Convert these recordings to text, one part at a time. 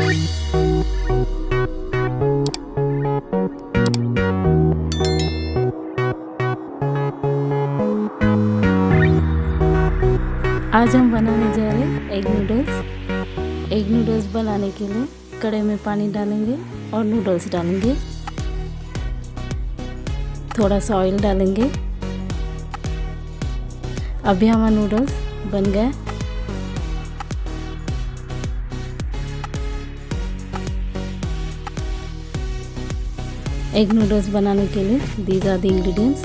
आज हम बनाने जा रहे हैं एग नूडल्स। एग नूडल्स बनाने के लिए कढ़ाई में पानी डालेंगे और नूडल्स डालेंगे। थोड़ा सा ऑयल डालेंगे। अभी हमारा नूडल्स बन गए। एग नूडल्स बनाने के लिए दीज आर द इंग्रेडिएंट्स।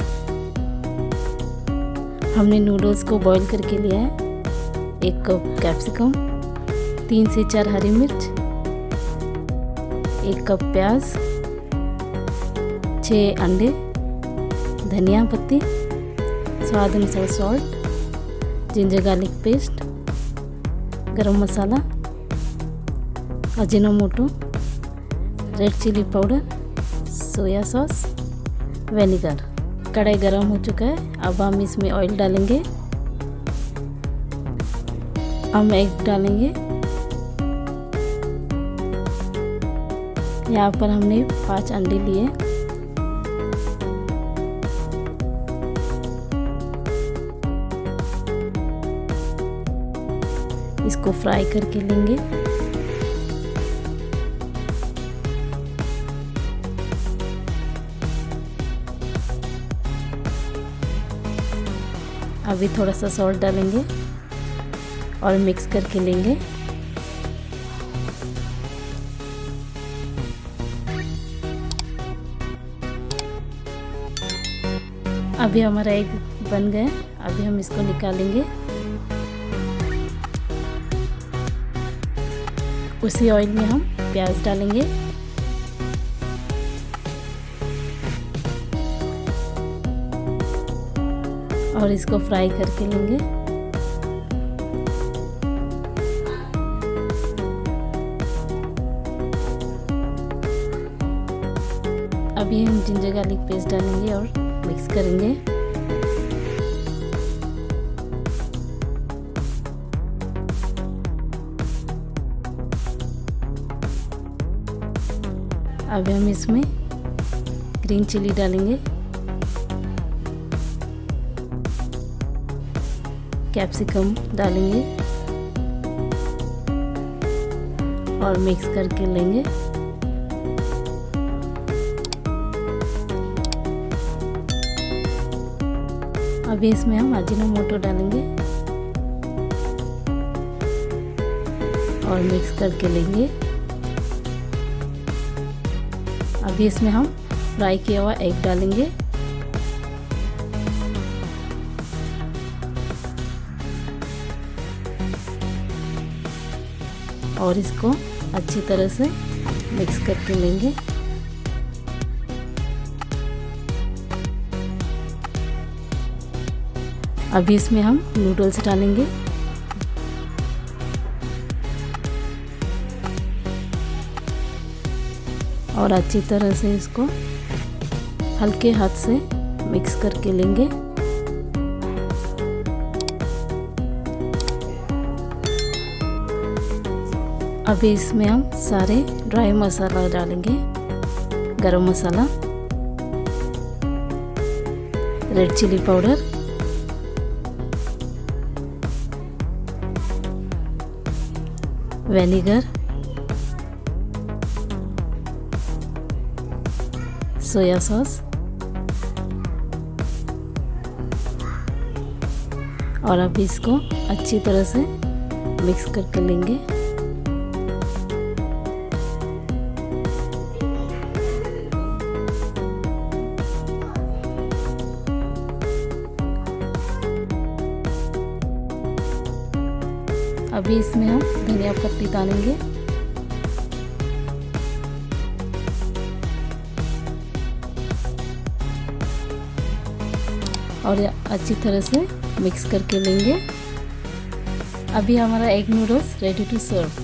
हमने नूडल्स को बॉईल करके लिया है। 1 कप कैप्सिकम, 3 से 4 हरी मिर्च, 1 कप प्याज, 6 अंडे, धनिया पत्ती, स्वाद अनुसार salt, ginger garlic paste, garam masala, Ajinomoto, red chili powder, soya sauce, vinegar. कढ़ाई गरम हो चुका है। अब हम इसमें ऑयल डालेंगे। हम एग डालेंगे। यहाँ पर हमने 5 अंडे लिए। इसको फ्राई करके लेंगे। अभी थोड़ा सा सॉल्ट डालेंगे और मिक्स करके लेंगे। अभी हमारा एग बन गए। अभी हम इसको निकालेंगे। उसी ऑयल में हम प्याज डालेंगे। और इसको फ्राई करके लेंगे। अभी हम जिंजर गार्लिक पेस्ट डालेंगे और मिक्स करेंगे। अभी हम इसमें ग्रीन चिली डालेंगे, कैप्सिकम डालेंगे और मिक्स करके लेंगे। अभी इसमें हम अजीनोमोटो डालेंगे और मिक्स करके लेंगे। अभी इसमें हम फ्राई किया हुआ एग डालेंगे और इसको अच्छी तरह से मिक्स करके लेंगे। अभी इसमें हम नूडल्स डालेंगे और अच्छी तरह से इसको हल्के हाथ से मिक्स करके लेंगे। अभी इसमें हम सारे ड्राई मसाला डालेंगे। Garam masala, red chili powder, vinegar, soya sauce और अभी इसको अच्छी तरह से मिक्स करके लेंगे। अभी इसमें हम धनिया पत्ती डालेंगे और अच्छी तरह से मिक्स करके लेंगे। अभी हमारा egg noodles ready to serve.